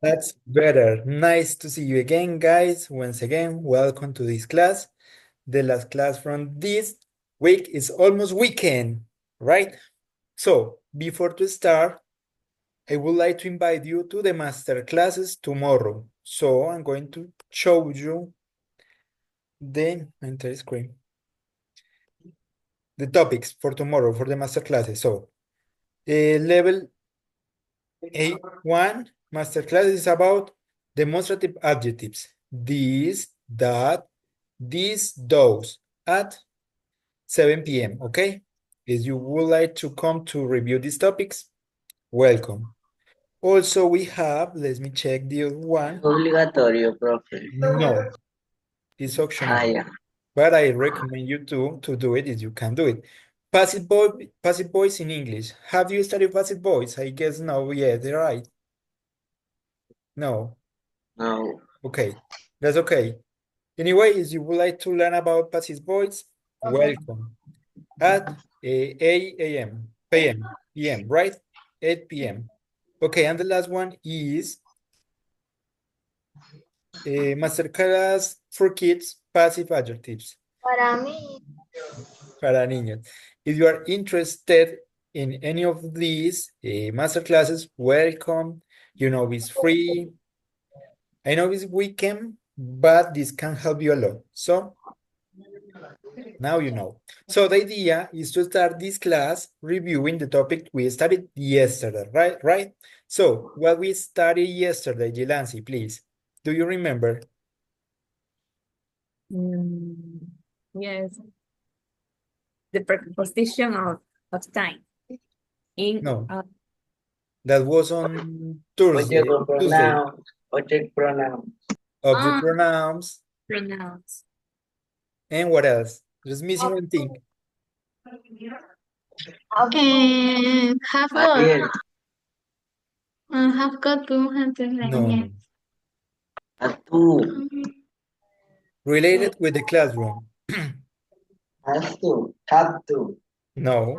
That's better. Nice to see you again, guys. Once again, welcome to this class. The last class from this week is almost weekend, right? So, before to start, I would like to invite you to the master classes tomorrow. So, I'm going to show you the entire screen, the topics for tomorrow for the master classes. So, level A1 master class is about demonstrative adjectives. This, that, this, those at 7 p.m. Okay? If you would like to come to review these topics, welcome. Also, we have, let me check the other one. Obligatorio, profe. No, it's optional. Ah, ya. But I recommend you to do it if you can do it. Passive voice in English. Have you studied passive voice? I guess no, yeah, they're right. No. No. Okay, that's okay. Anyway, if you would like to learn about passive voice, welcome at 8 a.m. p.m., right? 8 p.m. Okay, and the last one is Masterclass for Kids, Passive Adjectives Para mí, para niños. If you are interested in any of these masterclasses, welcome. You know, it's free. I know it's weekend, but this can help you a lot. So now you know. So the idea is to start this class reviewing the topic we studied yesterday, right? Right? So what we studied yesterday, Jilansi, please. Do you remember? Mm, yes, the preposition of time in No, that was on Tuesday. Object Tuesday. pronoun. Object pronoun. Object pronouns. pronouns. And what else? Just missing one thing. have got, Ariel. have got to No. Tú. Related with the classroom. Has to. Have to. No,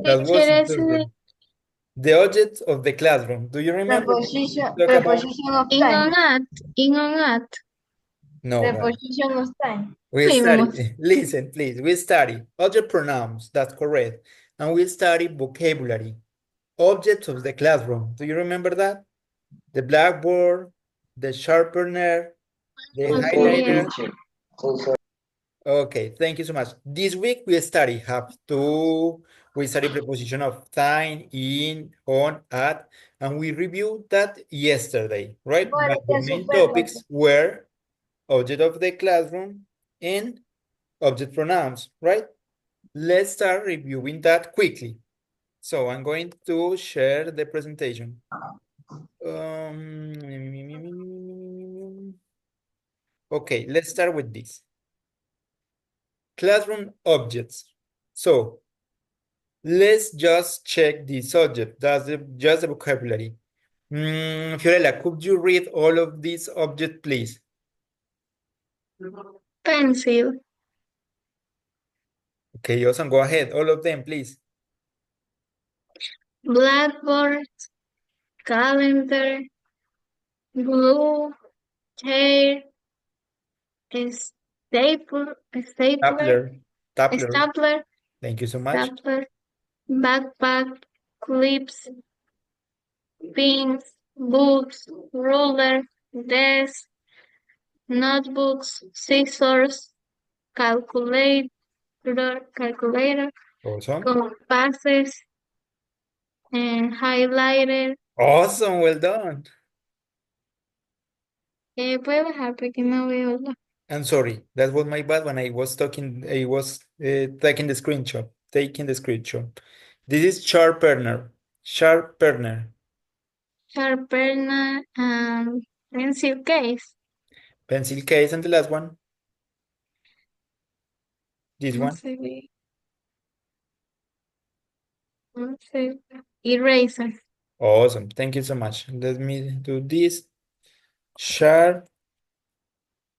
that was on Thursday. The object of the classroom. Do you remember? preposition, Talk about preposition of time. In on at, no. preposition of time. We Fuimos. study. Listen, please. We study object pronouns. That's correct. And we study vocabulary. Objects of the classroom. Do you remember that? The blackboard, the sharpener, the highlighter. Teacher. So, Okay, thank you so much. This week we study we study preposition of time, in, on, at, and we reviewed that yesterday, right? But the main topics were object of the classroom and object pronouns, right? Let's start reviewing that quickly. So I'm going to share the presentation. Okay, let's start with this. Classroom objects. So let's just check the subject. That's just the vocabulary. Fiorella, could you read all of these objects, please? Pencil, Okay, Osan, go ahead. All of them, please. blackboard, calendar, glue, chair, stapler, Stapler. Thank you so much. stapler, backpack, clips, pins, books, ruler, desk, notebooks, scissors, calculator, Awesome. compasses, and highlighter. Awesome, well done. Puede bajar porque no veo la. I'm sorry, that was my bad when I was taking the screenshot. This is sharpener. Sharpener. Sharpener and pencil case. Pencil case, and the last one. This No one. se ve. No se ve. Eraser. Awesome. Thank you so much. Let me do this. Sharpener.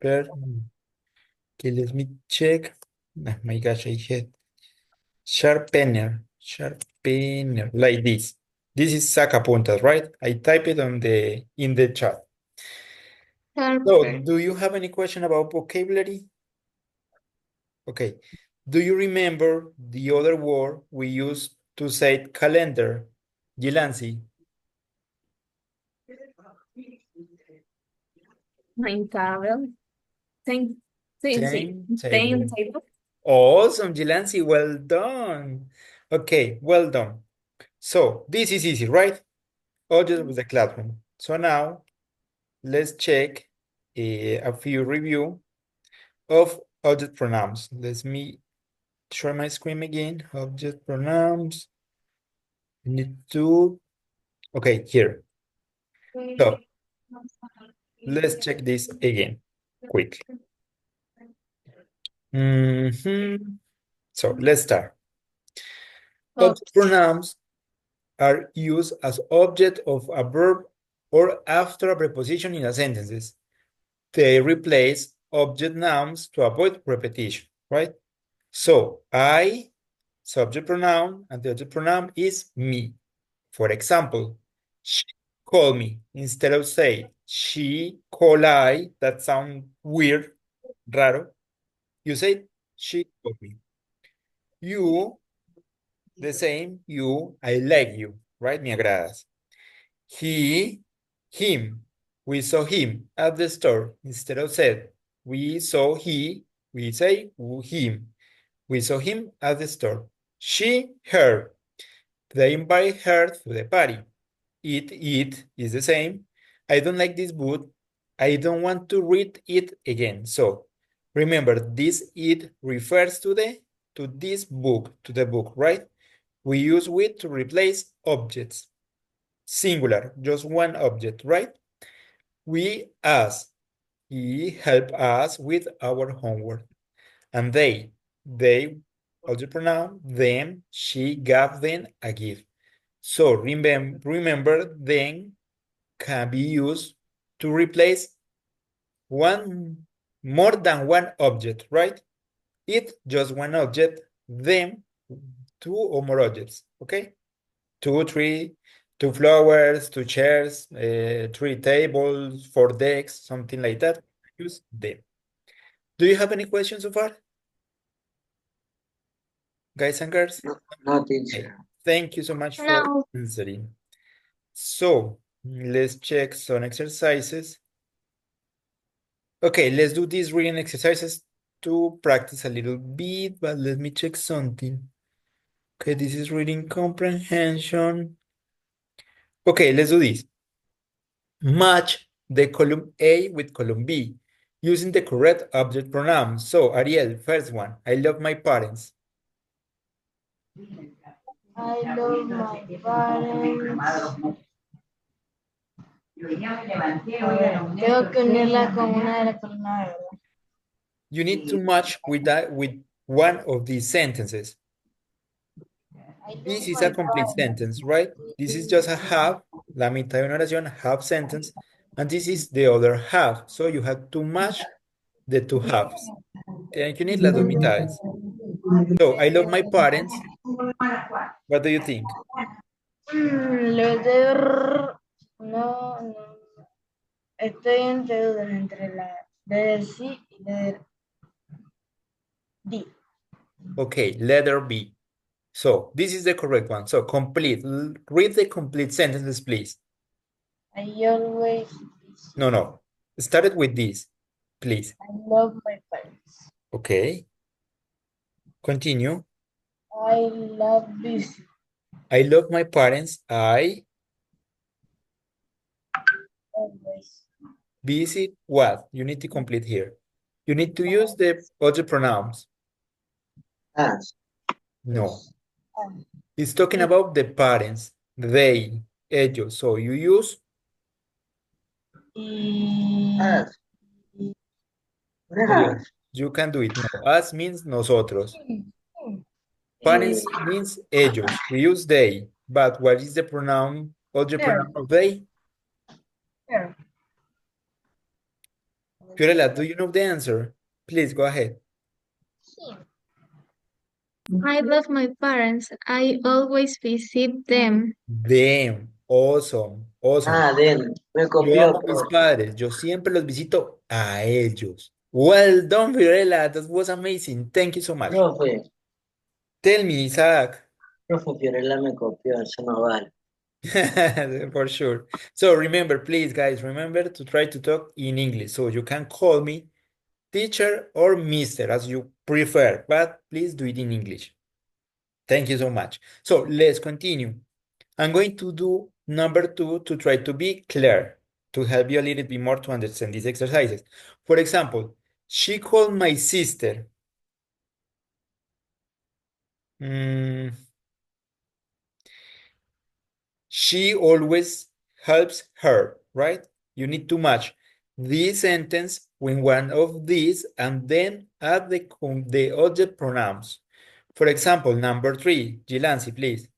Okay, let me check. Oh my gosh, I hit sharpener. Sharpener. Like this. This is sacapuntas, right? I type it in the chat. Sharp. So, Okay. do you have any question about vocabulary? Okay. Do you remember the other word we used to say calendar? Gilansi. Timetable. Time, sí, Timetable. timetable. Awesome, Gilansi. Well done. Okay, well done. So, this is easy, right? All just with the classroom. So now, let's check a few review of object pronouns. Let me share my screen again. Object pronouns. I need to, okay, here. So let's check this again, quick. So let's start. Object pronouns are used as object of a verb or after a preposition in a sentences. They replace object nouns to avoid repetition, right? So I, subject pronoun, and the object pronoun is me. For example, she called me. Instead of say she call I, that sound weird, raro. You say she called me. You, the same, you, I like you, right? Me agradas. He, him. We saw him at the store. Instead of said we saw he, we say him. We saw him at the store. She, her. They invite her to the party. It is the same. I don't like this book. I don't want to read it again. So remember, this it refers to this book, to the book, right? We use with to replace objects. Singular, just one object, right? We ask. He helped us with our homework. And they object pronoun, them, she gave them a gift. So remember, then can be used to replace more than one object, right? It, just one object, them, two or more objects, okay? Two, three, two flowers, two chairs, three tables, four decks, something like that. Use them. Do you have any questions so far? Guys and girls? No, no Okay. teacher. Thank you so much for No. answering. So let's check some exercises. Okay, let's do these reading exercises to practice a little bit, but let me check something. Okay, this is reading comprehension. Okay, let's do this. Match the column A with column B using the correct object pronoun. So, Ariel, first one. I love my parents. I love my parents. Tengo que unirla con una de las columnas, ¿verdad? You need to match with one of these sentences. I love This is my a complete parents. sentence, right? This is just a half, la mitad de una oración, half sentence, and this is the other half. So you have to match the two halves. Tienen que unir las dos mitades. So, I love my parents. What do you think? No, estoy entre dudas entre la de sí y la de D. Okay, letter B. So, this is the correct one. So, complete. Read the complete sentences, please. I always visit. No. Started with this, please. I love my parents. Okay. Continue. I love visit. I love my parents. I Always. visit what? You need to complete here. You need to use the other pronouns. As. No. Um, It's talking about the parents. They, ellos. So, you use y As. yes, you can do it. No, us means nosotros. Parents means ellos. We use they. But what is the pronoun, other pronoun of they? her. Fiorella, do you know the answer? Please go ahead. Him. I love my parents. I always visit them. Them. Awesome. Awesome. Ah, then. Me Yo copió, amo a mis profe. padres. Yo siempre los visito a ellos. Well done, Fiorella. That was amazing. Thank you so much. Profe, Tell me, Isaac. profe Fiorella me copió, eso no vale. For sure. So remember, please, guys, remember to try to talk in English. So you can call me teacher or mister as you prefer, but please do it in English. Thank you so much. So let's continue. I'm going to do number 2 to try to be clear, to help you a little bit more to understand these exercises. For example, she called my sister. Mm, she always helps her, right? You need to match this sentence with one of these and then add the object pronouns. For example, number 3, Jilansi, please.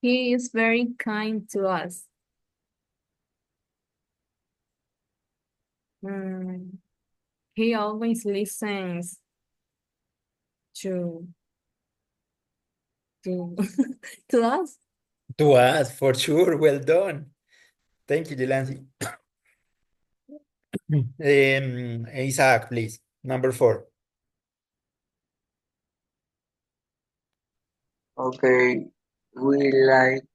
He is very kind to us. Mm, he always listens to to to us. To us, for sure. Well done. Thank you, Jilansi. Isaac, please. Number 4. Okay, we like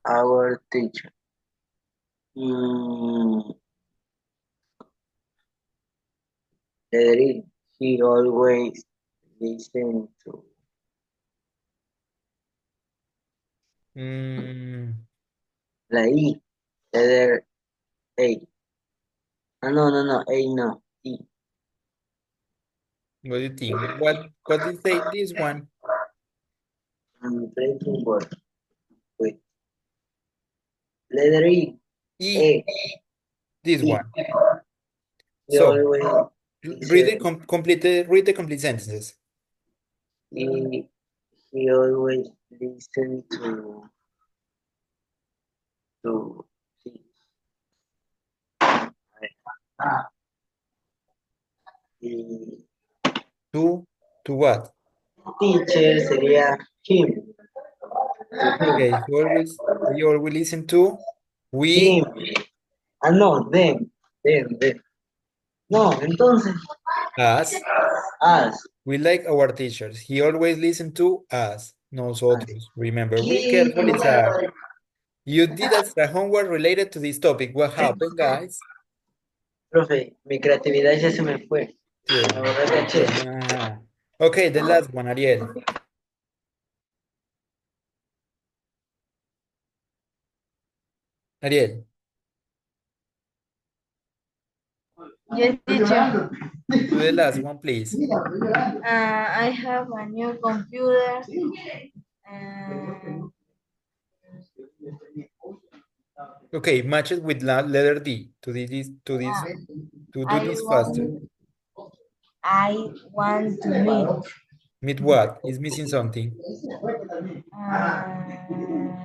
our teacher. Derek, he always listen to. La I, letter A. Ah, no, A no, E. What do you think? What did you say this one? Breaking word. Wait. Letter E. E, A. this E. one. He So always read the complete sentences. he always listen to the To what? teacher sería him. Okay, we always listen to we Him. Ah, no, them. No, entonces, us. us. We like our teachers. He always listen to us. Nosotros. Remember, be Him. careful, Isaac. You did extra homework related to this topic. What happened, guys? Profe, mi creatividad ya se me fue. Tell La me. verdad caché. Okay, the last one, Ariel. Ariel, Yes, teacher. do the last one, please. I have a new computer. And Okay, match it with letter D to do I this faster. want, I want to meet. Meet what? Is missing something. Um,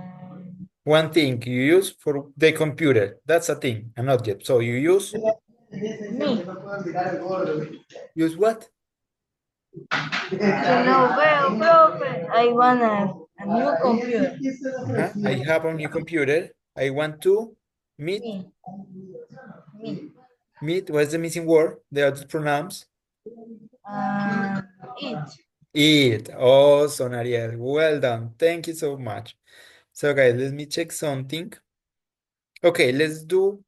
One thing you use for the computer. That's a thing, an object. So you use me. what? Que no veo, profe. I want a new computer. I have a new computer. I want to meet. Me. Me. Meet. What's the missing word? The object pronouns. It. It. Awesome, Ariel. Well done. Thank you so much. So, guys, let me check something. Okay, let's do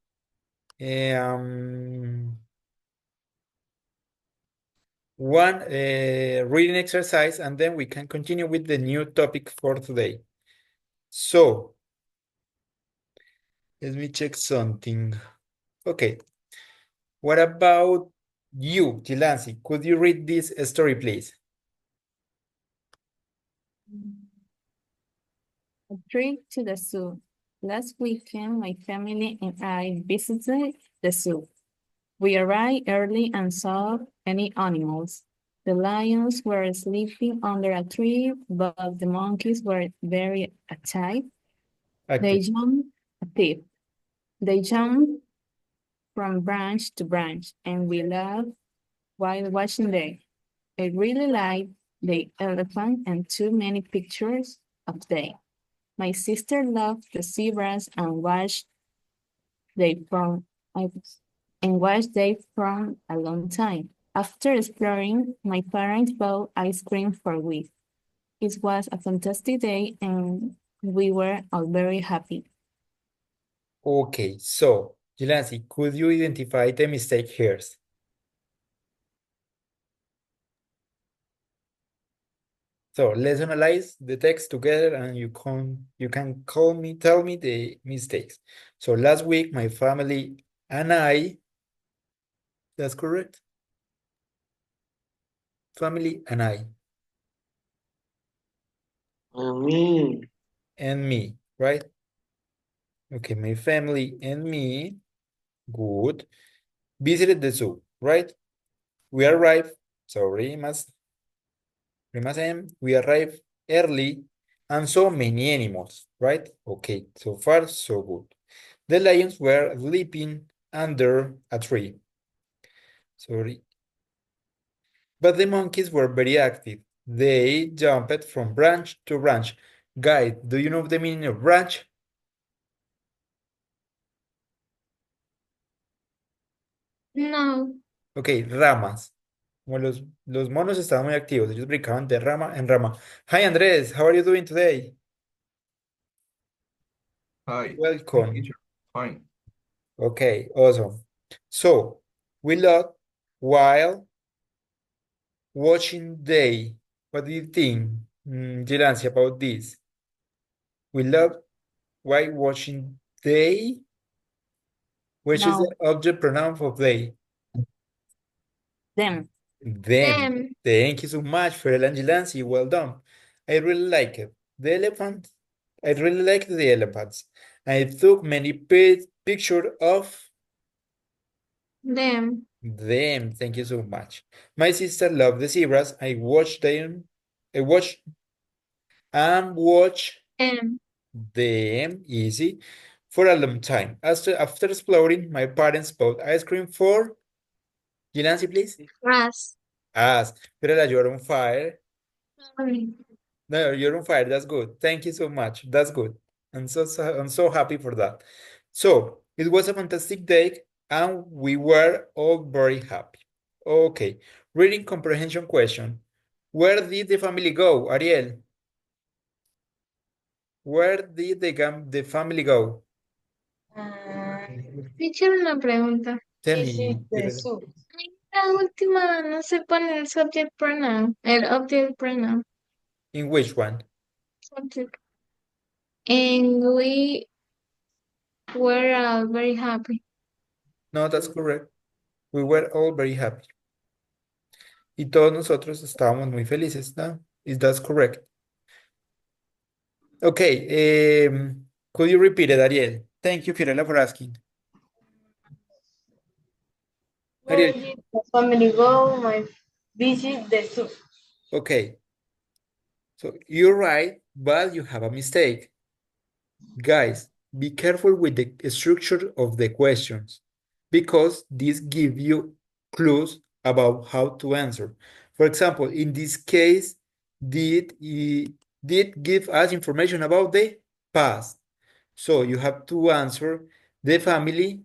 one reading exercise, and then we can continue with the new topic for today. So, let me check something. Okay. What about you, Jilansi? Could you read this story, please? A trip to the zoo. Last weekend, my family and I visited the zoo. We arrived early and saw any animals. The lions were sleeping under a tree, but the monkeys were very active. They jumped, they jumped from branch to branch, and we laughed while watching them. I really like the elephant and too many pictures of them. My sister loved the zebras and watched they from I- and watched they from a long time. After exploring, my parents bought ice cream for we. It was a fantastic day and we were all very happy. Okay, so, Jelancy, could you identify the mistake here? So let's analyze the text together and you can tell me the mistakes. So last week my family and I, that's correct. Family and I Me. and me, right? Okay, my family and me, good. Visited the zoo, right? We arrived, sorry, we arrived early and saw many animals, right? Okay, so far so good. The lions were sleeping under a tree. Sorry. But the monkeys were very active. They jumped from branch to branch. Guys, do you know the meaning of branch? No. Okay, ramas. Como los monos estaban muy activos, ellos brincaban de rama en rama. Hi Andrés, how are you doing today? Hi, Welcome. teacher. Fine. Okay, awesome. So, we looked while watching day. What do you think, Jelancy, about this? We love while watching day, which is No, the object pronoun of they. them. Them. Them. Thank you so much for the Jelancy. Well done. I really like it. The elephant. I really like the elephants. I took many pictures of Them. them. Thank you so much. My sister loved the zebras. I watched them. I watched and watch Them. them easy for a long time. After exploring, my parents bought ice cream for Jelancy, please. Us. Us. Pero you're on fire. Sorry. No, you're on fire. That's good. Thank you so much. That's good. I'm so happy for that. So it was a fantastic day, and we were all very happy. Okay, reading comprehension question. Where did the family go, Ariel? Where did the family go? Ah, Teacher, una pregunta. Tell visit me. the zoo. Ay, la última no se pone el subject pronoun. El object pronoun. In which one? Subject. And we were all very happy. No, that's correct. We were all very happy. Y todos nosotros estábamos muy felices, ¿no? Is that correct? Okay, could you repeat it, Ariel? Thank you, Fiorella, for asking. Where Ariel, did the family go? My visit the zoo. okay. So you're right, but you have a mistake. Guys, be careful with the structure of the questions because this gives you clues about how to answer. For example, in this case, did give us information about the past. So you have to answer the family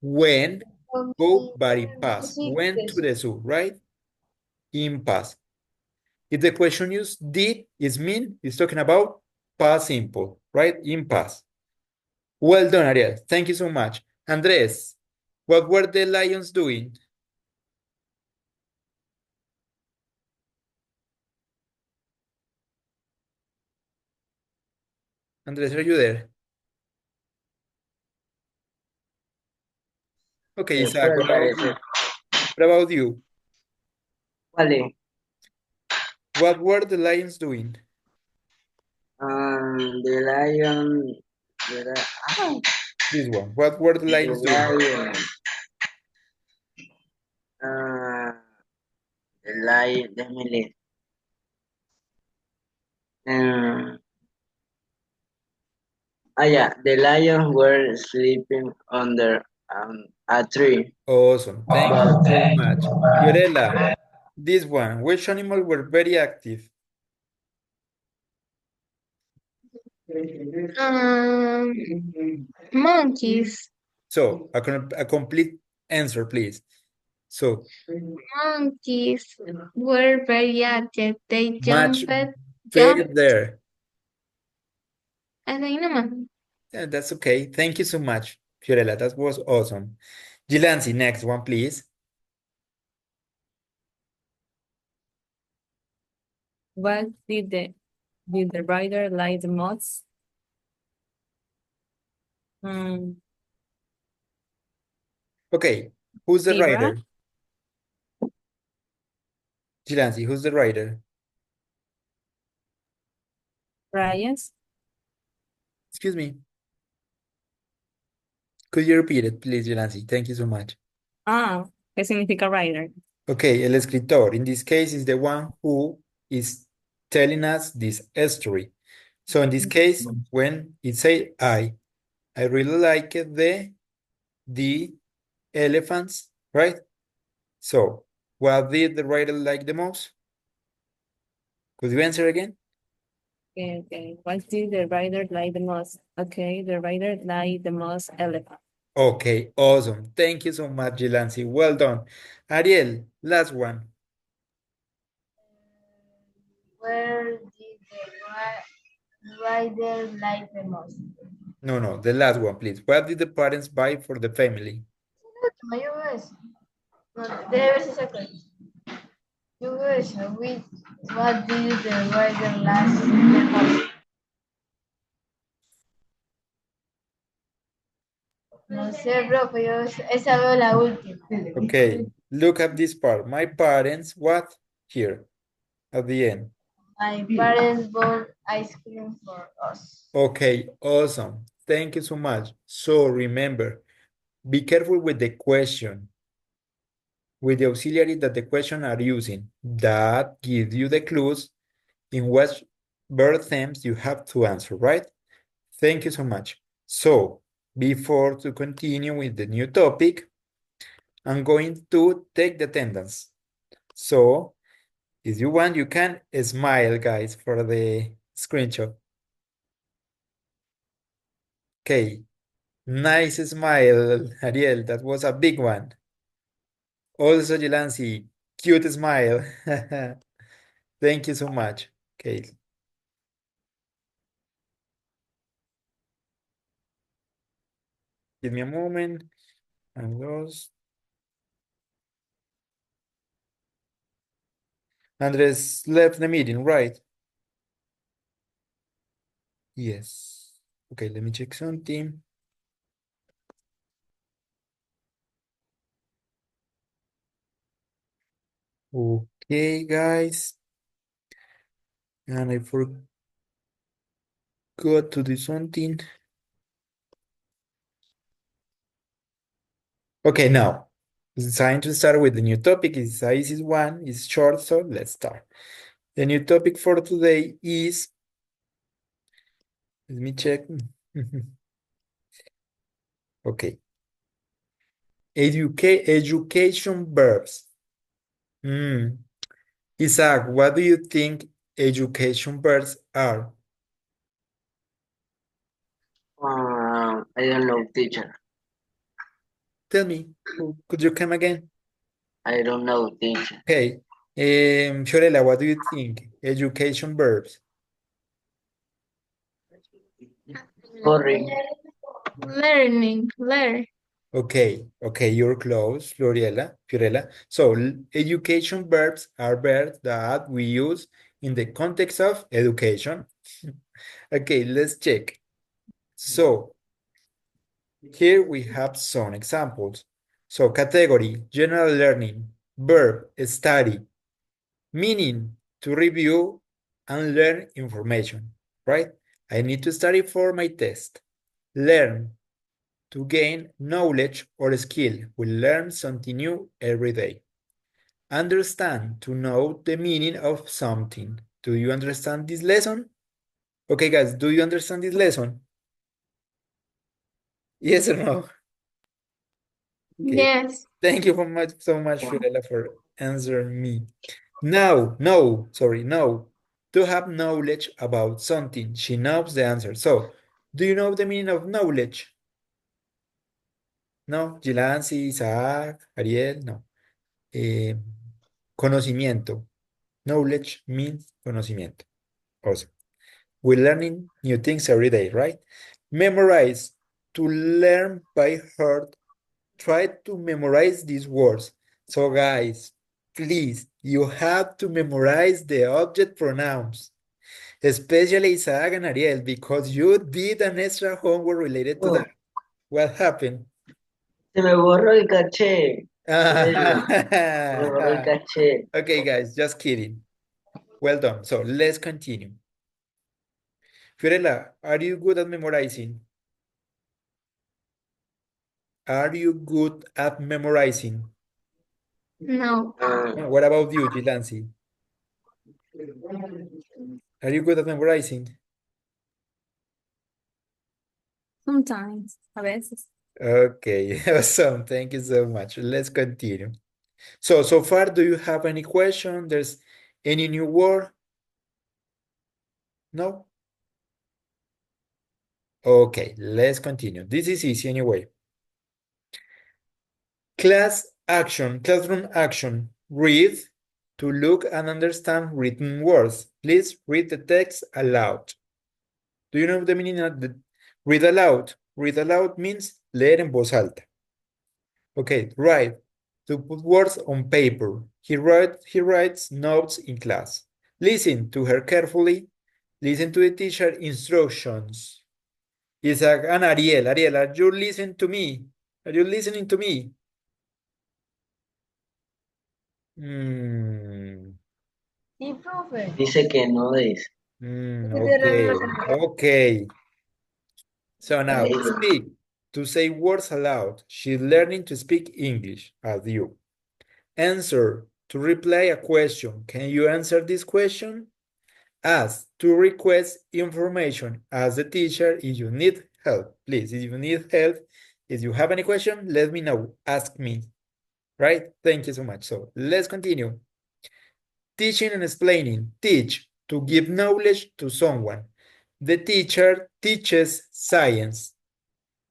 when go by past, Visit went the to zoo. the zoo, right? In past. If the question use did, is mean, it's talking about past simple, right? In past. Well done, Ariel. Thank you so much. Andres, what were the lions doing? Andres, are you there? Okay, Isaac, Fue al parecer. what about you? Vale. What were the lions doing? The lion. This one. What were the The lions doing? lion. The lion. Déjame leer. Yeah. The lions were sleeping under A tree. Awesome. Thank you so much. Fiorella, this one, which animal were very active? Monkeys. So, a complete answer, please. So, Monkeys were very active. They much jumped, better. and ahí nomás. Yeah, that's okay. Thank you so much, Fiorella. That was awesome. Gilansi, next one, please. What did the rider like the most? Okay, who's the Zebra. rider? Gilansi, who's the rider? Ryan's. Excuse me. Could you repeat it, please, Gilansi? Thank you so much. ¿Qué significa rider? Okay, el escritor, in this case, is the one who is telling us this story. So in this case, when it say I really like the elephants, right? So what did the writer like the most? Could you answer again? Okay. What did the rider like the most? Okay, the rider liked the most elephant. Okay, awesome. Thank you so much, Gilansi. Well done. Ariel, last one. Where did the rider like the most? No, the last one, please. What did the parents buy for the family? No, yo veo eso. No, debe verse esa cosa. Yo veo eso. What did the rider like the most? No sé, bro, pero yo esa veo la última. Okay, look at this part. My parents, what? Here, at the end. My parents bought ice cream for us. Okay, awesome. Thank you so much. So remember, be careful with the question, with the auxiliary that the question are using. That gives you the clues in what verb themes you have to answer, right? Thank you so much. So, before to continue with the new topic, I'm going to take the attendance. So, if you want, you can smile, guys, for the screenshot. Okay, nice smile, Ariel. That was a big one. Also, Jelansi, cute smile. Thank you so much. Okay. Give me a moment. And those. Andres left the meeting, right? Yes. Okay, let me check something. Okay, guys. And I forgot to do something. Okay, now it's time to start with the new topic. It's a easy one, it's short, so let's start. The new topic for today is, let me check. Okay. Education verbs. Isaac, what do you think education verbs are? I don't know, teacher. Tell me, could you come again? I don't know, teacher. Okay. Fiorella, what do you think? Education verbs. Sorry. Learning, learn. Okay, you're close, Fiorella. So, education verbs are verbs that we use in the context of education. Okay, let's check. So, here we have some examples. So, category, general learning, verb, study, meaning, to review and learn information, right? I need to study for my test. Learn, to gain knowledge or skill. We learn something new every day. Understand, to know the meaning of something. Do you understand this lesson? Okay, guys, do you understand this lesson? Yes or no? Okay. Yes. Thank you so much, Fiorella, for answering me. Now, no, sorry, no. To have knowledge about something. She knows the answer. So, do you know the meaning of knowledge? No, Gilansi, Isaac, Ariel, no. Eh, conocimiento. Knowledge means conocimiento. Awesome. We're learning new things every day, right? Memorize. To learn by heart. Try to memorize these words. So, guys, please, you have to memorize the object pronouns, especially Isaac and Ariel, because you did an extra homework related to Oh, that. What happened? se me borró el caché. Se me borró el caché. Okay, guys, just kidding. Well done. So let's continue. Fiorella, are you good at memorizing? Are you good at memorizing? No. What about you, Gilansi? Are you good at memorizing? Sometimes, a veces. Okay, awesome. Thank you so much. Let's continue. So far, do you have any question? There's any new word? No? Okay, let's continue. This is easy anyway. Classroom action. Read to look and understand written words. Please read the text aloud. Do you know the meaning of the read aloud? Read aloud means leer en voz alta. Okay, write. To put words on paper. He writes notes in class. Listen to her carefully. Listen to the teacher instructions. Isaac and Ariel. Ariel, are you listening to me? Are you listening to me? Sí, profe. Dice que no dice. Okay, okay. So now, Ahí. speak. To say words aloud. She's learning to speak English as you. Answer. To reply a question. Can you answer this question? Ask. To request information. Ask the teacher if you need help. Please, if you need help, if you have any question, let me know. Ask me. Right? Thank you so much. So let's continue. Teaching and explaining. Teach. To give knowledge to someone. The teacher teaches science.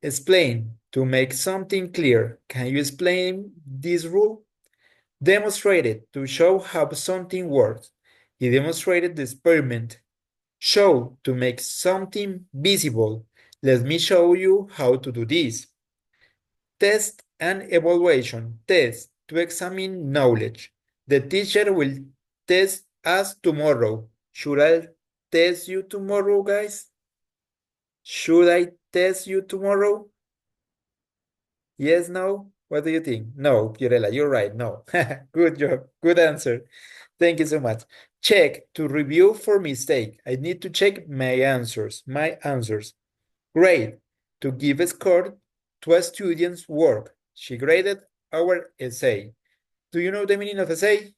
Explain. To make something clear. Can you explain this rule? Demonstrated. To show how something works. He demonstrated the experiment. Show. To make something visible. Let me show you how to do this. Test and evaluation. Test. To examine knowledge. The teacher will test us tomorrow. Should I test you tomorrow, guys? Should I test you tomorrow? Yes, no? What do you think? No, Fiorella, you're right. No. Good job. Good answer. Thank you so much. Check to review for mistake. I need to check my answers. Grade to give a score to a student's work. She graded our essay. Do you know the meaning of essay?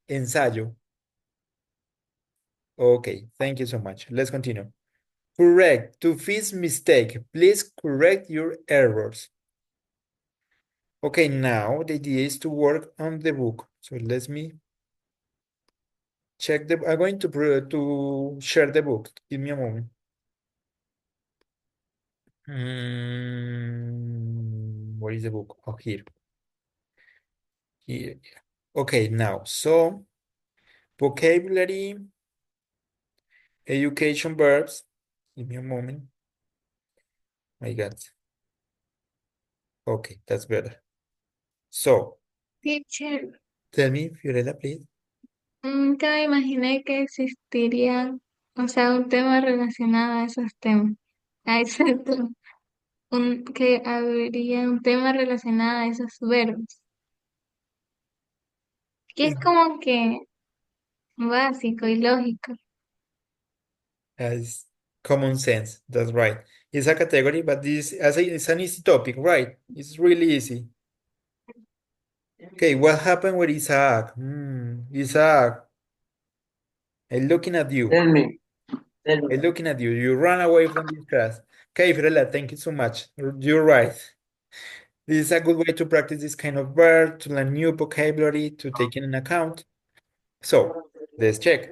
Ensayo. Okay, thank you so much. Let's continue. Correct. To fix mistake, please correct your errors. Okay, now the idea is to work on the book. So let me check I'm going to share the book. Give me a moment. Where is the book? Oh, here. Here. Okay, now, so vocabulary, education verbs. Give me a moment. My God. Okay, that's better. So, Teacher, tell me, Fiorella, please. nunca me imaginé que existiría, o sea, un tema relacionado a esos temas. A ese tema. Que habría un tema relacionado a esos verbos. Que es como que básico y lógico. As common sense, that's right. It's a category, but it's an easy topic, right? It's really easy. Okay, what happened with Isaac? Isaac, I'm looking at you. Tell me. Tell I'm me. looking at you. You ran away from this class. Okay, Fiorella, thank you so much. You're right. This is a good way to practice this kind of verb, to learn new vocabulary, to take in account. So, let's check.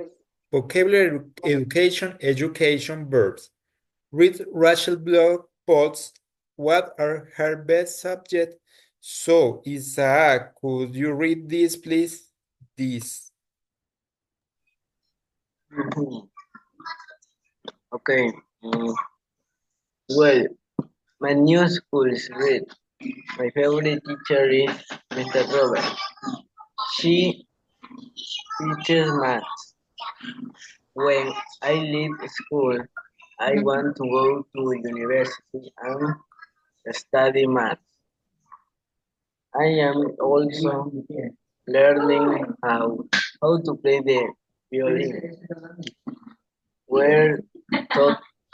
Vocabulary education verbs. Read Rachel blog posts. What are her best subjects? So, Isaac, could you read this, please? This. Okay. Well, my new school is great. My favorite teacher is Mr. Robert. She teaches math. When I leave school, I want to go to university and study math. I am also learning how to play the violin. We're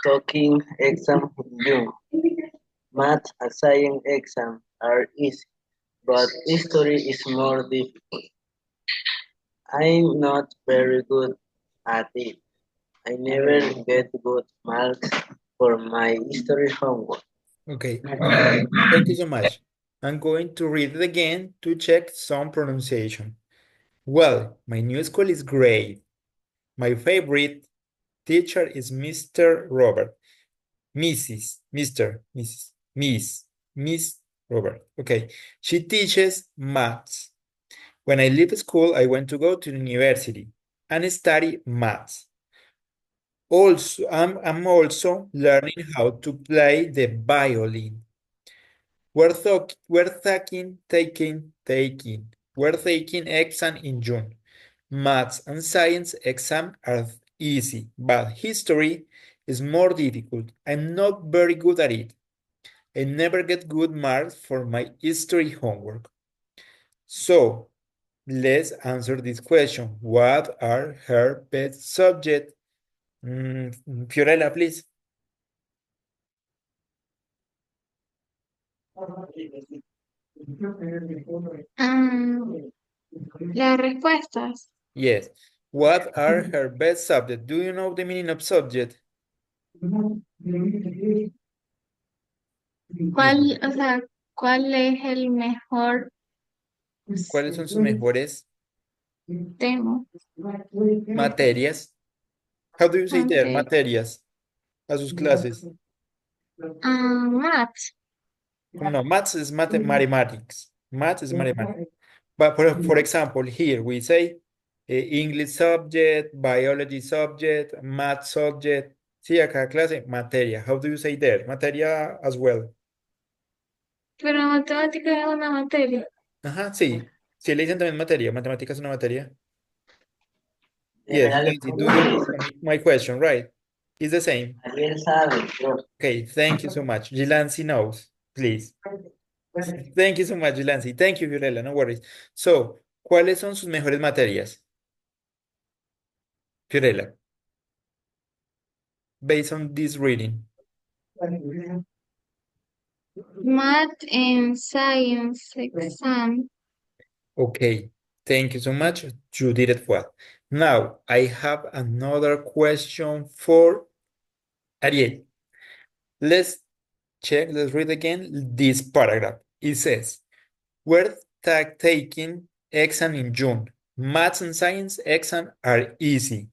talking exam in June. Math and science exam are easy, but history is more difficult. I'm not very good at it. I never get good marks for my history homework. Okay, thank you so much. I'm going to read it again to check some pronunciation. Well, my new school is great. My favorite teacher is Mr. Robert. Miss Robert. Okay, she teaches maths. When I leave school, I want to go to the university and study maths. Also, I'm also learning how to play the violin. We're taking exam in June. Maths and science exam are easy, but history is more difficult. I'm not very good at it. I never get good marks for my history homework. So, let's answer this question. What are her best subjects? Fiorella, please. Las respuestas. Yes. What are her best subjects? Do you know the meaning of subject? ¿Cuál, o sea, cuál es el mejor ¿Cuáles son sus mejores tema? materias? How do you say there? Okay. Materias. A sus clases. Maths. No, maths is mathematics. Maths is mathematics. But for example, here we say English subject, biology subject, math subject. Sí, acá clase, materia. How do you say there? Materia as well. Pero matemáticas es una materia. Ajá, sí. Sí, le dicen también materia. Matemáticas es una materia. Yes, Generales do you comunes. understand my question, right? It's the same. Ariel sabe, profe. Okay, thank you so much. Gilansi knows, please. Thank you so much, Gilansi. Thank you, Fiorella, no worries. So, ¿cuáles son sus mejores materias? Fiorella, based on this reading. Math and science exam. Okay, thank you so much. You did it well. Now, I have another question for Ariel. Let's read again this paragraph. It says, we're taking exam in June. Maths and science exam are easy,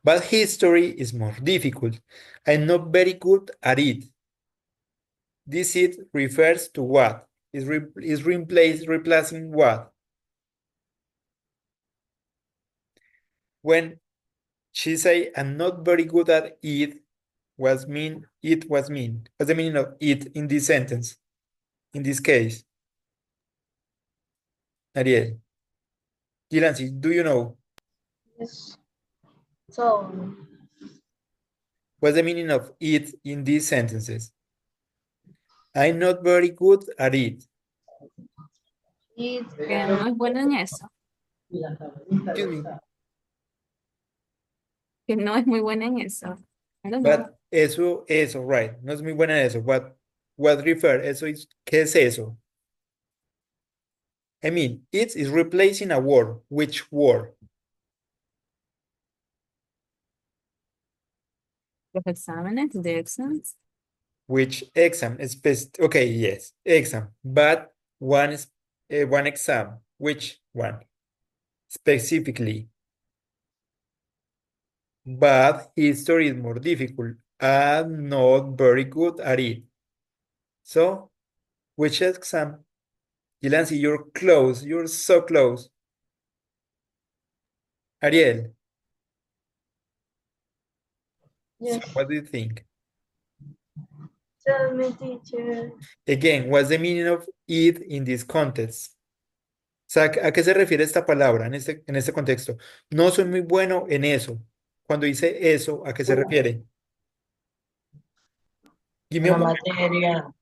but history is more difficult. I'm not very good at it. This it refers to what? Is replacing what? When she say I'm not very good at it, What's the meaning of it in this sentence? In this case? Ariel. Gilansi, do you know? Yes. So, What's the meaning of it in these sentences? I'm not very good at it. it, Que no es buena en eso. Excuse me. Que no es muy buena en eso. I don't know. But eso, right. No es muy buena eso. What refer? Eso es, ¿qué es eso? I mean, it is replacing a word. Which word? Los exámenes, the exams. Which exam? Okay, yes, exam. But one exam. Which one? Specifically. But history is more difficult. I'm not very good at it. So, which exam? Gilansi, you're close. You're so close. Ariel, Yes. what do you think? Tell me, teacher. Again, what's the meaning of it in this context? O sea, ¿a qué se refiere esta palabra en este contexto? No soy muy bueno en eso. Cuando dice eso, ¿a qué se refiere? Give me a Una moment. materia.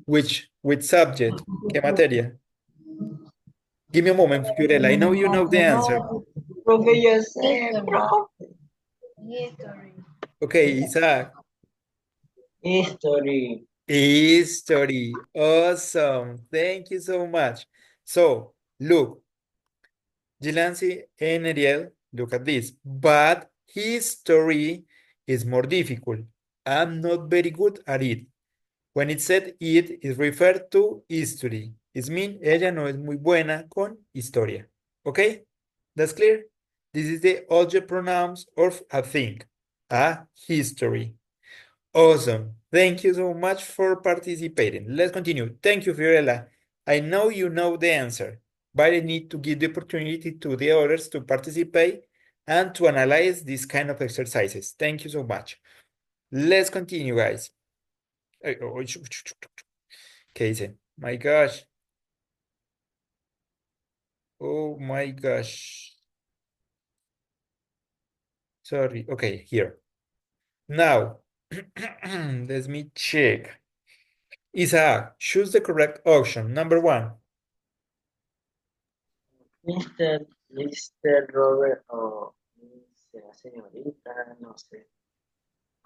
Which subject? ¿Qué materia? Give me a moment, Fiorella. I know you know the answer. Profe, yo sé, profe. History. Okay, Isaac. History. History. Awesome. Thank you so much. So, look, Jilansi and Ariel, look at this. But history is more difficult. I'm not very good at it. When it said it, it referred to history. It means ella no es muy buena con historia. Okay? That's clear? This is the object pronouns of a thing. A history. Awesome. Thank you so much for participating. Let's continue. Thank you, Fiorella. I know you know the answer, but I need to give the opportunity to the others to participate and to analyze these kind of exercises. Thank you so much. Let's continue, guys. ¿Qué dice? My gosh. Oh my gosh. Sorry. Okay, here. Now, let me check. Isaac, choose the correct option. Number 1. Mr. Robert o será señorita, no sé.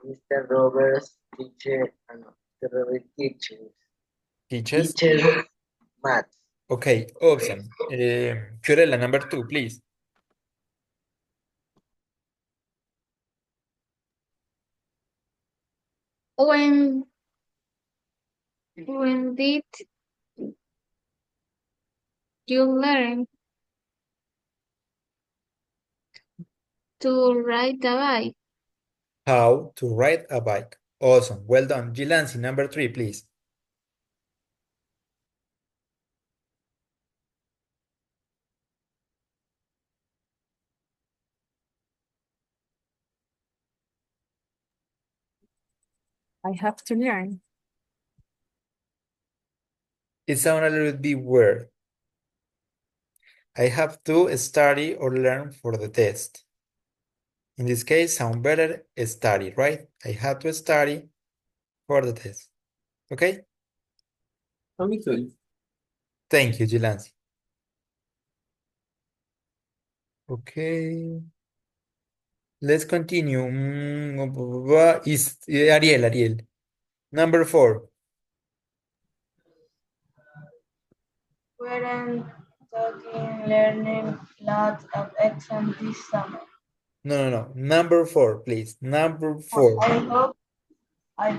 Mr. Robert's teacher, no, Mr. Robert teaches. Teachers? Teacher math. Okay, awesome. Fiorella, number 2, please. When did you learn to ride a bike? How to ride a bike. Awesome. Well done. Gilansi, number 3, please. I have to learn. It sounds a little bit weird. I have to study or learn for the test. In this case, sound better study, right? I have to study for the test. Okay? Thank you, Gilansi. Okay. Let's continue. Is Ariel. Number 4. Weren't talking, learning lots of exams this summer. No. Number 4, please. Number 4. I hope I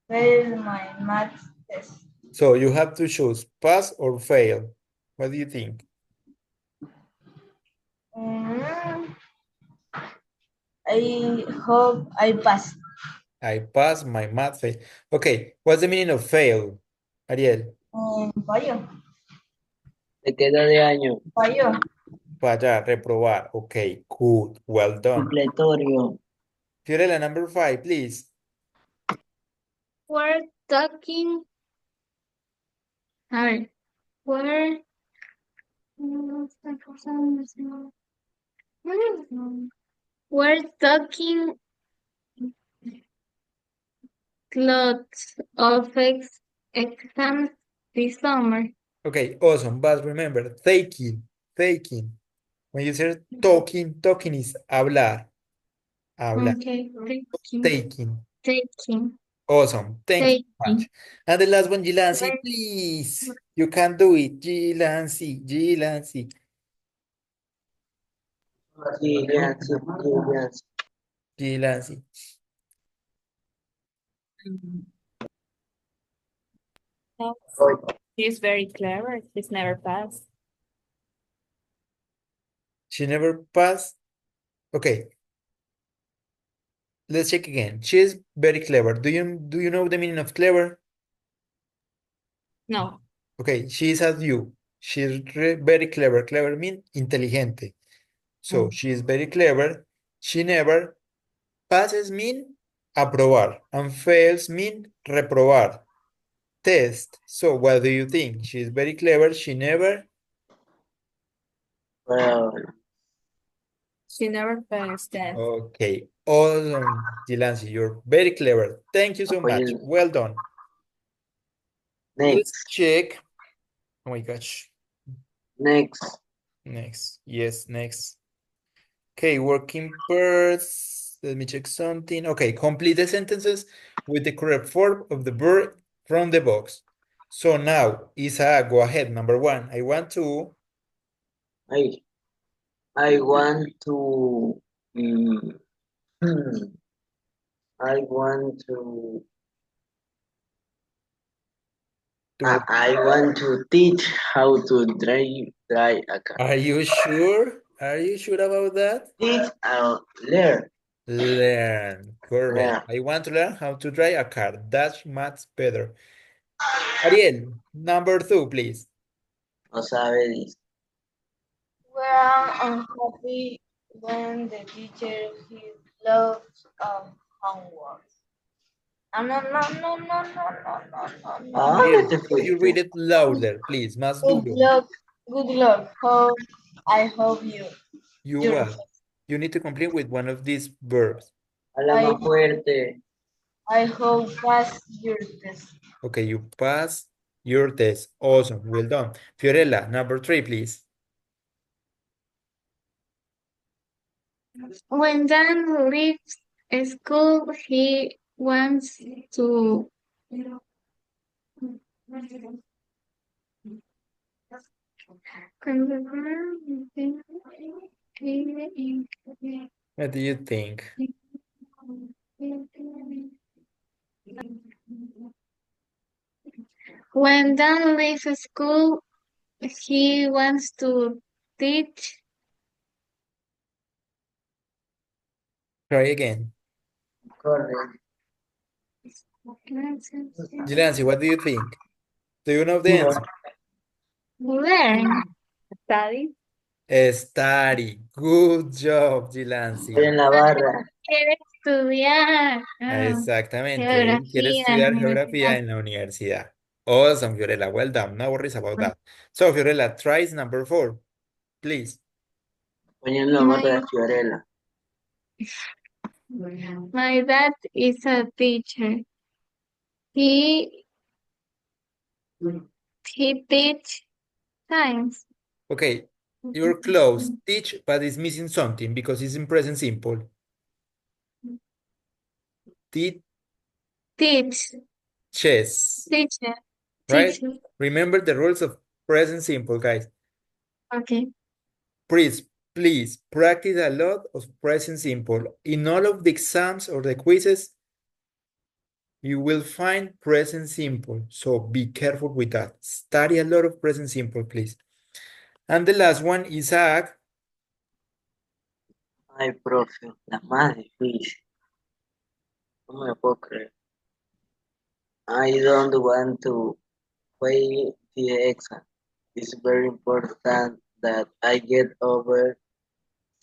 fail my math test. So you have to choose pass or fail. What do you think? I hope I pass. I pass my math fail. Okay, what's the meaning of fail, Ariel? Fallo. ¿De qué edad de año? Fallo. Fallar, reprobar. Okay, good. Well done. Supletorio. Fiorella, number 5, please. We're talking. A ver. We're talking lots of exams this summer. Okay, awesome. But remember, taking. When you say talking is hablar. Hablar. Okay, Taking. Awesome. Thank you so much. And the last one, Gilansi, We're- please. You can do it. Gilansi. Gillian. Gilansi. Yes, Oh, she's very clever. She's never passed. She never passed. Okay, let's check again. She is very clever. Do you know the meaning of clever? No. Okay, she is as you. She's very clever. Clever mean inteligente. So she is very clever. She never passes mean aprobar and fails mean reprobar. Test. So what do you think? She is very clever. She never. well, She never fails test. Okay. Awesome, Delancey. You're very clever. Thank you so much. apoyo. Well done. Let's Next, check. Oh my gosh. next. Next. Yes, next. Okay, working pairs. Let me check something. Okay, complete the sentences with the correct form of the verb from the box. So now, Isa, go ahead. Number one, I want to. I want to. mm, I want to. to I want to teach how to drive a car. Are you sure? Are you sure about that? Teach and learn. Learn. Correct. Learn. I want to learn how to drive a car. That's much better. Ariel, number two, please. No sabe this. We're unhappy when the teacher he loves homework. No, no, no, no, no, no, no, no, no. Ah, Ariel, te could you read fuiste. it louder, please? Más Good duro. luck, good luck. I hope you. You Your what? You need to complete with one of these verbs. Habla I- más fuerte. I hope pass your test. Okay, you pass your test. Awesome. Well done. Fiorella, number three, please. When Dan leaves school, he wants to What do you think? When Dan leaves school, he wants to teach. Try again. Correcto. Jilansi, what do you think? Do you know the Uno. answer? Learn. Study. Study. Good job, Estoy Jilansi. en la barra. Quiere estudiar Exactamente. Él quiere geografía en la estudiar geografía universidad. en la universidad. Awesome, Fiorella. Well done. No worries about that. So, Fiorella, try number four, please. Poniendo la barra de Fiorella. My dad is a teacher. He teach science. Okay, you're close. Teach, but it's missing something because it's in present simple. Teach. Teaches, Teacher. right? Teacher. Remember the rules of present simple, guys. Okay. Please practice a lot of present simple. In all of the exams or the quizzes, you will find present simple. So be careful with that. Study a lot of present simple, please. And the last one, Isaac. Ay, profe, la más difícil. No me lo puedo creer. I don't want to fail the exam. It's very important that I get over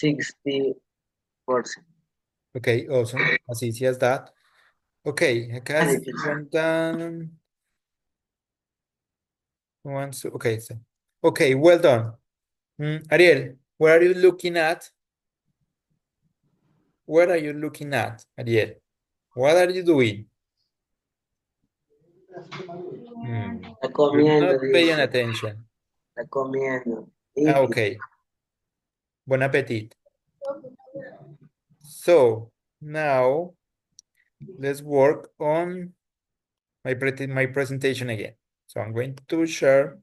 60%. Okay, awesome. As easy as that. Okay, acá Ay, preguntan. Okay, okay, well done. Ariel, what are you looking at? What are you looking at, Ariel? What are you doing? Está You're comiendo, not paying dice. attention. Está comiendo. Okay. Bon appetit. So now let's work on my presentation again. So I'm going to share.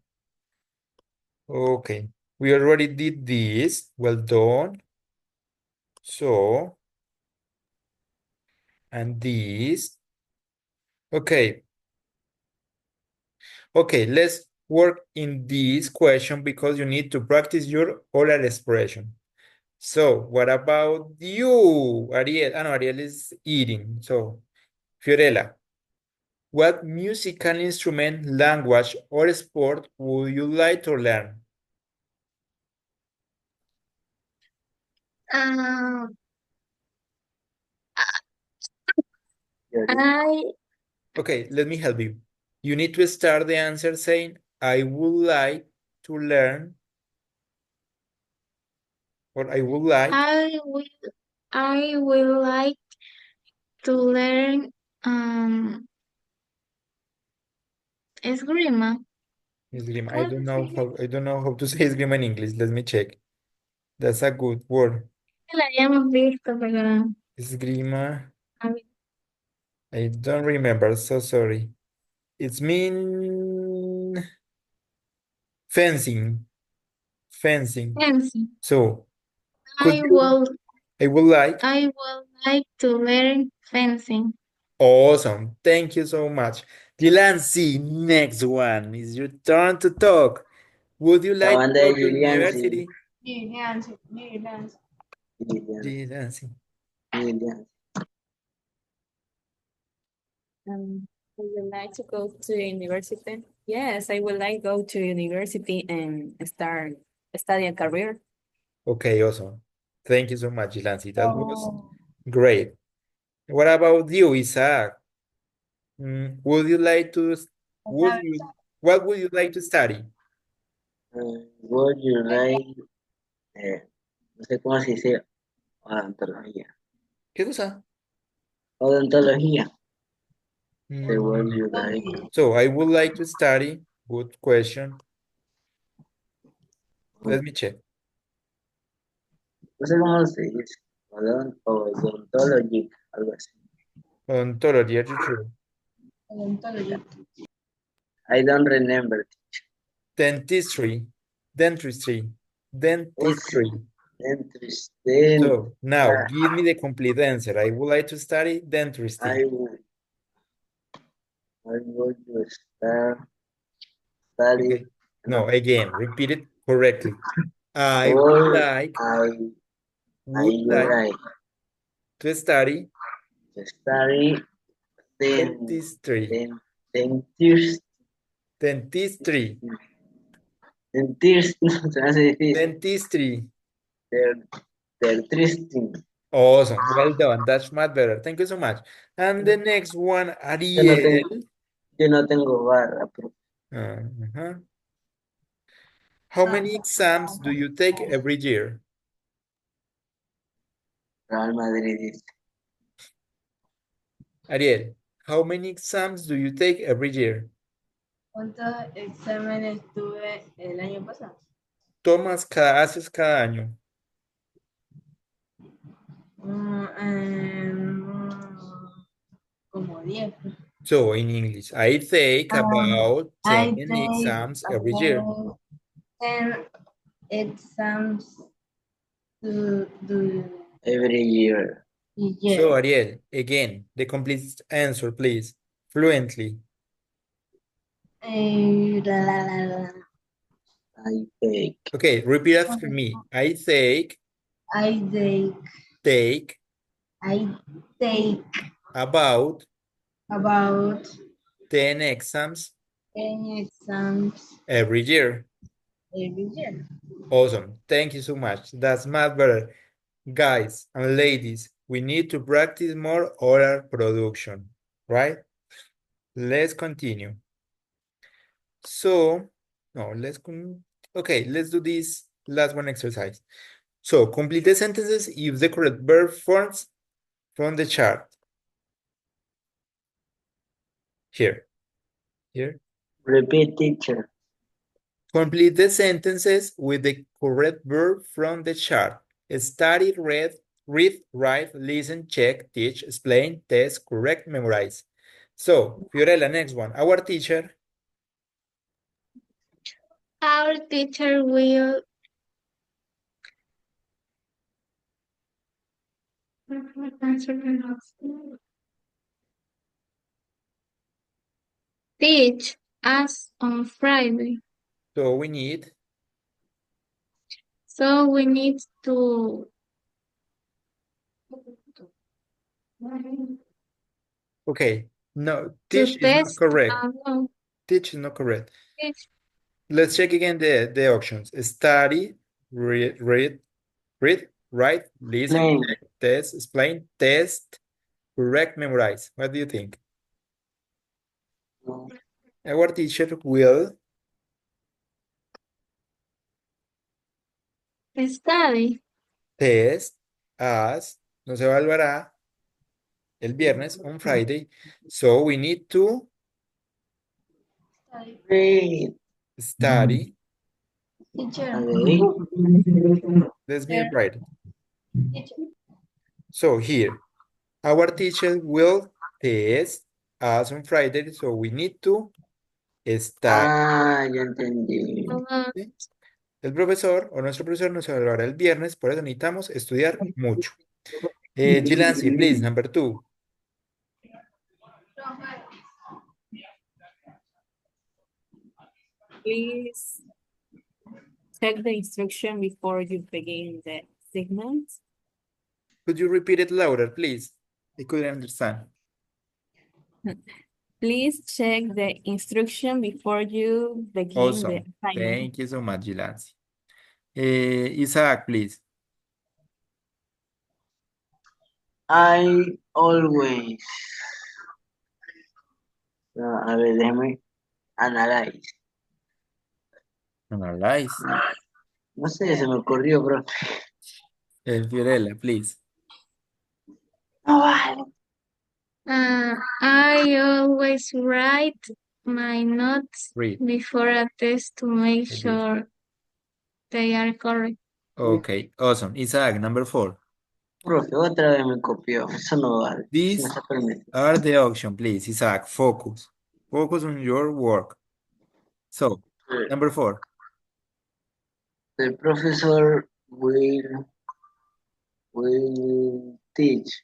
Okay, we already did this. Well done. So, and this. Okay. Okay, let's work in this question because you need to practice your oral expression. So, what about you, Ariel? Ah, no, Ariel is eating. So, Fiorella, what musical instrument, language, or sport would you like to learn? Um, Your I Okay, let me help you. You need to start the answer saying, I would like to learn, or I would like, I will I will like to learn esgrima. esgrima. What is it? I don't know how to say esgrima in English. Let me check. That's a good word. La hayamos visto, pero Esgrima. a ver, I don't remember, so sorry. It's mean fencing. Fencing. fencing. So could I you will I would like. I would like to learn fencing. Awesome. Thank you so much. Delancey, next one. Is your turn to talk. Would you La like to banda go de to Lilian, sí. university? Lilian, Lilian. Lilian, Delancey. Lilian. Would you like to go to university? Yes, I would like to go to university and start study a career. Okay, awesome. Thank you so much, Delancey. That was Oh, great. What about you, Isaac? Would you like to would you what would you like to study? Would you like, no sé cómo se dice, odontología. ¿Qué cosa? Odontología. The would Mm, you like, So I would like to study. Good question. no Let me check. sé cómo se dice, odontology, algo así. Odontology, are you sure? odontology. I don't remember. Dentistry, dentistry, Eso, dentistry. interesting. So now give me the complete answer. I would like to study dentistry. I would start study. Okay. No, again, repeat it correctly. I would Or like, I would would like like to study to study then dentistry. then dentist Dentistry. dentist no se me hace difícil. Dentistry. Der- Dentristing. Awesome. Well done. That's much better. Thank you so much. And the next one, Yo no tengo, Ariel. yo no tengo barra, pero Uh-huh. How many exams do you take every year? Real Madrid dice, Ariel, how many exams do you take every year? ¿Cuántos exámenes tuve el año pasado? Haces cada año. Como 10. So in English, I take about I 10 take exams every year. about 10 exams to do every year. each So year. Ariel, again, the complete answer, please, fluently. La, la, la, la. I take Okay, repeat after me. I take I take I take about about 10 exams 10 exams every year. every year. Awesome. Thank you so much. That's much better. Guys and ladies, we need to practice more oral production, right? Let's continue. So, no, okay, let's do this last one exercise. So, complete the sentences, use the correct verb forms from the chart. Here, here. repeat teacher. Complete the sentences with the correct verb from the chart. Study, read, write, listen, check, teach, explain, test, correct, memorize. So, Fiorella, next one. Our teacher. Our teacher will teach us on Friday. So we need So we need to okay. No, teach is not test correct. about Teach is not correct. teach. Let's check again the options. Study, read, write, listen, Explain. check, test, explain, test, correct, memorize. What do you think? Our teacher will Study. test us, nos evaluará el viernes, on Friday. So we need to Read. study. Teacher. Okay. Let me write it. So here, our teacher will test us on Friday. So we need to study. Ah, ya entendí. ¿Sí? El profesor o nuestro profesor nos evaluará el viernes, por eso necesitamos estudiar mucho. Gilancy, please, number 2. Please check the instruction before you begin the segment. Could you repeat it louder, please? I couldn't understand. Please check the instruction before you begin the Awesome. assignment. Thank you so much, Gilancy. Isaac, please. I always. No, a ver, déjame analyze. Analyze. No sé, se me ocurrió, bro. Fiorella, please. No vale. I always write my notes Read. before a test to make Read. sure they are correct. Okay, awesome. Isaac, number 4. Profe, otra vez me copió. Eso no vale. Eso These no está permitido. are the options, please. Isaac, focus. Focus on your work. So, number 4. The professor will teach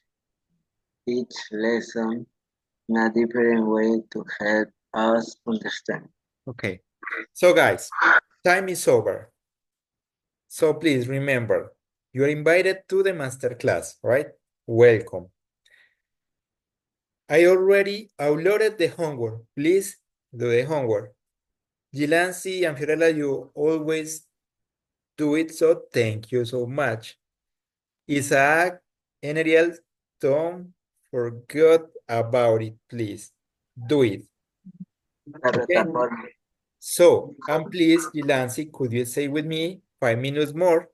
each lesson in a different way to help us understand. Okay. So, guys, time is over. So, please remember, you are invited to the master class, right? Welcome. I already uploaded the homework. Please do the homework. Gilancy and Fiorella, you always do it, so thank you so much. Isaac and Ariel, don't forget about it, please. Do it. Okay? So, and please, Gilancy, could you stay with me 5 minutes more?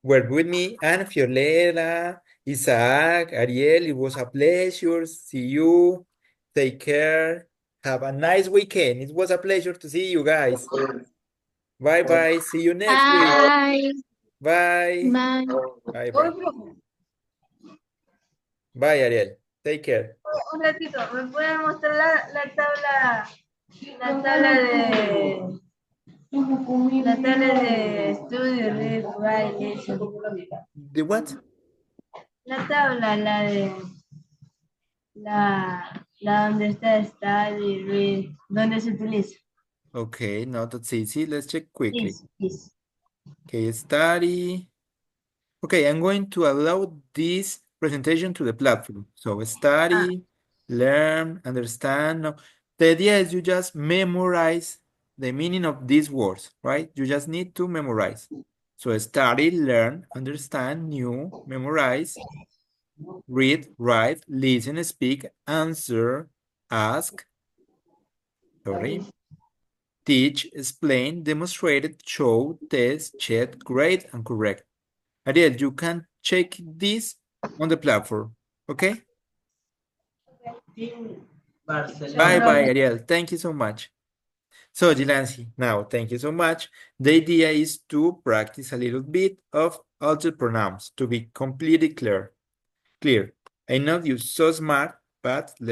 Work with me and Fiorella, Isaac, Ariel, it was a pleasure. See you. Take care. Have a nice weekend. It was a pleasure to see you guys. Bye-bye. See you next week. Bye. Bye. Bye. Bye-bye. Bye, Ariel. Take care. Un ratito, ¿me pueden mostrar la tabla de estudio, read, write, listen? The what? La tabla, la donde está study, read, donde se utiliza. Okay, no, that's easy. Let's check quickly. Yes. Okay, study. Okay, I'm going to allow this presentation to the platform. So study, learn, understand. No, the idea is you just memorize the meaning of these words, right? You just need to memorize. So study, learn, understand, new, memorize, read, write, listen, speak, answer, ask, teach, explain, demonstrate, show, test, check, grade, and correct. Ariel, you can check this on the platform, okay? Bye-bye, Ariel. Thank you so much. So, Gilancy, now, thank you so much. The idea is to practice a little bit of altered pronouns to be completely clear. I know you're so smart, but